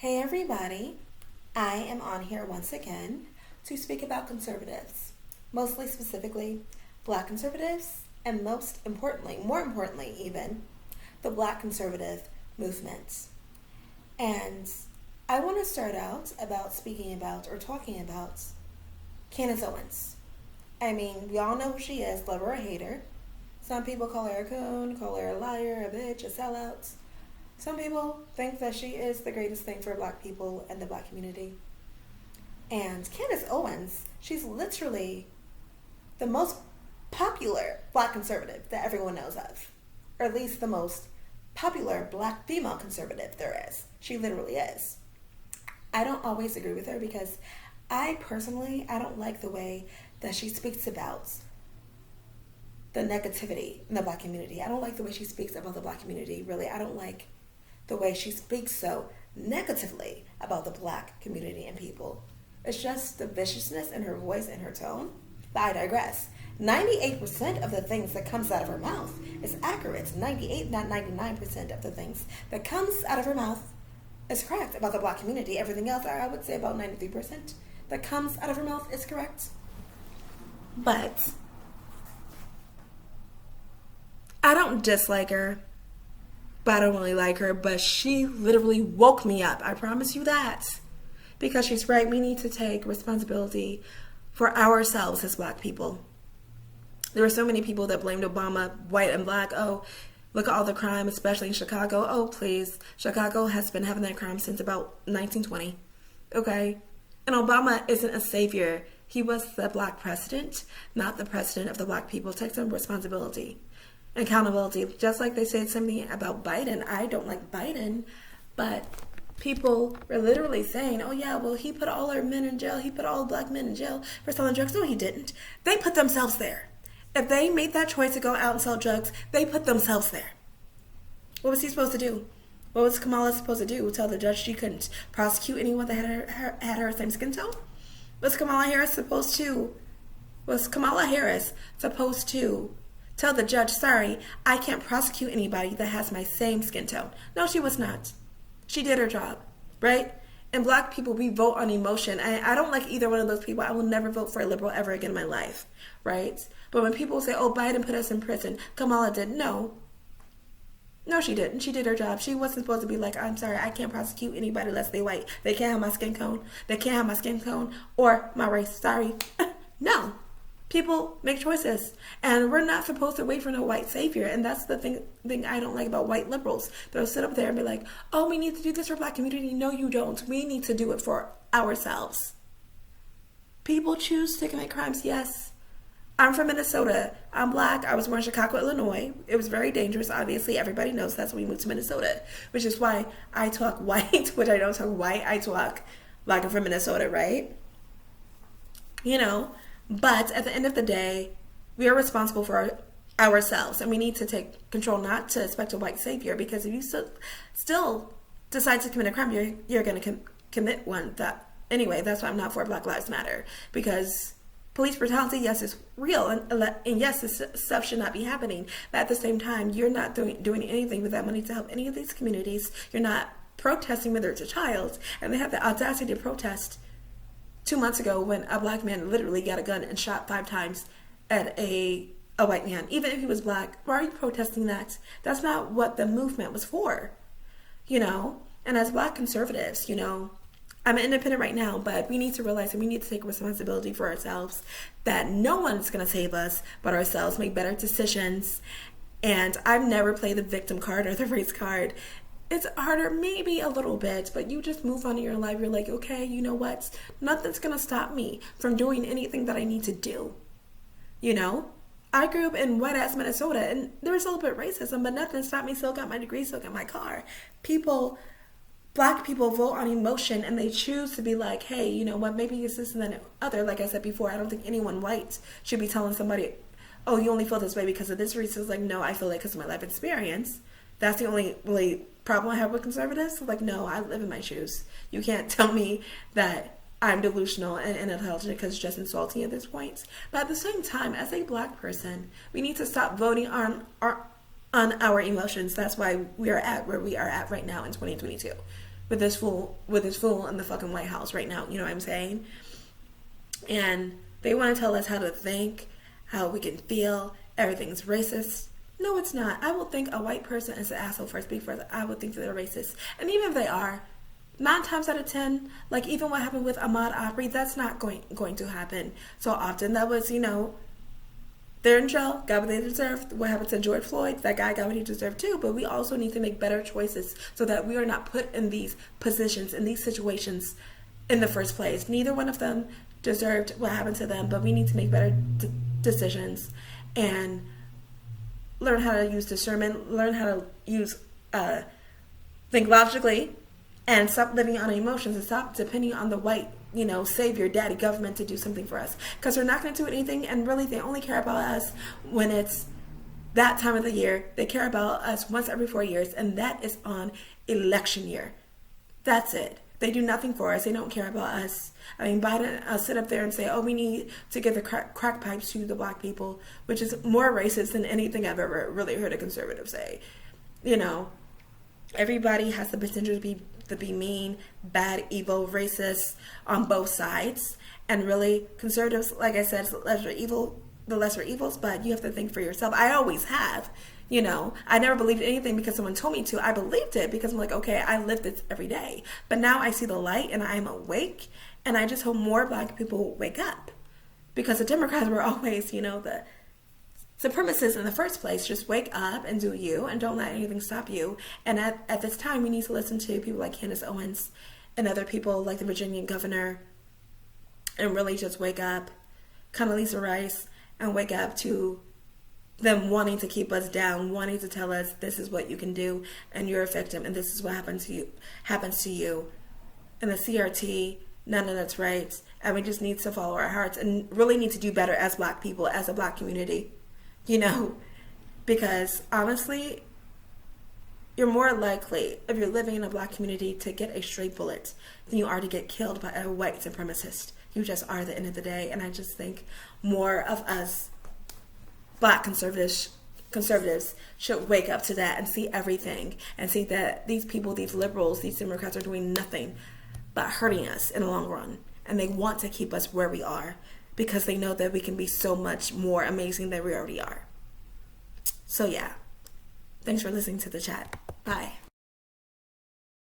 Hey everybody, I am on here once again to speak about conservatives, mostly specifically black conservatives, and more importantly even, the black conservative movement. And I want to start out about speaking about or talking about Candace Owens. I mean, we all know who she is, love her or hate her. Some people call her a coon, call her a liar, a bitch, a sellout. Some people think that she is the greatest thing for black people and the black community. And Candace Owens, she's literally the most popular black conservative that everyone knows of. Or at least the most popular black female conservative there is. She literally is. I don't always agree with her because I don't like the way that she speaks about the negativity in the black community. I don't like the way she speaks about the black community, really. I don't like the way she speaks so negatively about the black community and people. It's just the viciousness in her voice and her tone. But I digress. 98% of the things that comes out of her mouth is accurate. 98, not 99% of the things that comes out of her mouth is correct about the black community. Everything else, I would say about 93% that comes out of her mouth is correct. But I don't dislike her. But I don't really like her, but she literally woke me up. I promise you that. Because she's right, we need to take responsibility for ourselves as black people. There were so many people that blamed Obama, white and black. Oh, look at all the crime, especially in Chicago. Oh, please. Chicago has been having that crime since about 1920. Okay? And Obama isn't a savior. He was the black president, not the president of the black people. Take some responsibility. Accountability. Just like they said something about Biden. I don't like Biden, but people were literally saying, oh yeah, well, he put all our men in jail. He put all black men in jail for selling drugs. No, he didn't. They put themselves there. If they made that choice to go out and sell drugs, they put themselves there. What was he supposed to do? What was Kamala supposed to do? Tell the judge she couldn't prosecute anyone that had her same skin tone? Was Kamala Harris supposed to tell the judge, sorry, I can't prosecute anybody that has my same skin tone? No, she was not. She did her job, right? And black people, we vote on emotion. I don't like either one of those people. I will never vote for a liberal ever again in my life, right? But when people say, oh, Biden put us in prison, Kamala did. No, she didn't. She did her job. She wasn't supposed to be like, I'm sorry, I can't prosecute anybody unless they white. They can't have my skin tone. They can't have my skin tone or my race. Sorry. No. People make choices, and we're not supposed to wait for no white savior. And that's the thing I don't like about white liberals. They'll sit up there and be like, oh, we need to do this for black community. No, you don't. We need to do it for ourselves. People choose to commit crimes, yes. I'm from Minnesota. I'm black. I was born in Chicago, Illinois. It was very dangerous, obviously. Everybody knows that's when we moved to Minnesota, which is why I talk white, which I don't talk white. I talk like I'm from Minnesota, right? You know? But at the end of the day, we are responsible for ourselves, and we need to take control, not to expect a white savior, because if you still decide to commit a crime, you're going to commit one. Anyway, that's why I'm not for Black Lives Matter, because police brutality, yes, is real, and yes, this stuff should not be happening. But at the same time, you're not doing anything with that money to help any of these communities. You're not protesting whether it's a child, and they have the audacity to protest 2 months ago when a black man literally got a gun and shot 5 times at a white man. Even if he was black, why are you protesting that? That's not what the movement was for, you know? And as black conservatives, you know, I'm independent right now, but we need to realize that we need to take responsibility for ourselves, that no one's going to save us but ourselves, make better decisions. And I've never played the victim card or the race card. It's harder, maybe a little bit, but you just move on in your life. You're like, okay, you know what? Nothing's going to stop me from doing anything that I need to do. You know? I grew up in white-ass Minnesota, and there was a little bit of racism, but nothing stopped me. Still got my degree, still got my car. Black people vote on emotion, and they choose to be like, hey, you know what? Maybe it's this and then other. Like I said before, I don't think anyone white should be telling somebody, oh, you only feel this way because of this reason. It's like, no, I feel it because of my life experience. That's the only really problem I have with conservatives. Like, no, I live in my shoes. You can't tell me that I'm delusional and intelligent because it's just insulting at this point. But at the same time, as a black person, we need to stop voting on our emotions. That's why we are at where we are at right now in 2022. with this fool in the fucking White House right now. You know what I'm saying? And they want to tell us how to think, how we can feel. Everything's racist. No, it's not. I will think a white person is an asshole first before I would think that they're racist. And even if they are, 9 times out of 10, like even what happened with Ahmaud Arbery, that's not going to happen so often. That was, they're in jail, got what they deserved. What happened to George Floyd, that guy got what he deserved too. But we also need to make better choices so that we are not put in these positions, in these situations in the first place. Neither one of them deserved what happened to them, but we need to make better decisions and learn how to use discernment, learn how to think logically, and stop living on emotions and stop depending on the white, savior, daddy, government to do something for us. Because they're not going to do anything, and really they only care about us when it's that time of the year. They care about us once every 4 years, and that is on election year. That's it. They do nothing for us. They don't care about us. I mean, Biden sit up there and say, we need to give the crack pipes to the black people, which is more racist than anything I've ever really heard a conservative say. Everybody has the potential to be mean, bad, evil, racist on both sides. And really, conservatives, like I said, the lesser evils, but you have to think for yourself. I always have. I never believed anything because someone told me to. I believed it because I'm like, okay, I live this every day. But now I see the light and I am awake, and I just hope more black people wake up. Because the Democrats were always, the supremacists in the first place. Just wake up and do you, and don't let anything stop you. And at this time, we need to listen to people like Candace Owens and other people like the Virginian governor, and really just wake up, Condoleezza Rice, and wake up to them wanting to keep us down, wanting to tell us this is what you can do, and you're a victim, and this is what happens to you. And the CRT, none of that's right, and we just need to follow our hearts and really need to do better as black people, as a black community, because honestly, you're more likely, if you're living in a black community, to get a stray bullet than you are to get killed by a white supremacist. You just are at the end of the day, and I just think more of us black conservatives should wake up to that and see everything and see that these people, these liberals, these Democrats are doing nothing but hurting us in the long run. And they want to keep us where we are because they know that we can be so much more amazing than we already are. So yeah, thanks for listening to the chat. Bye.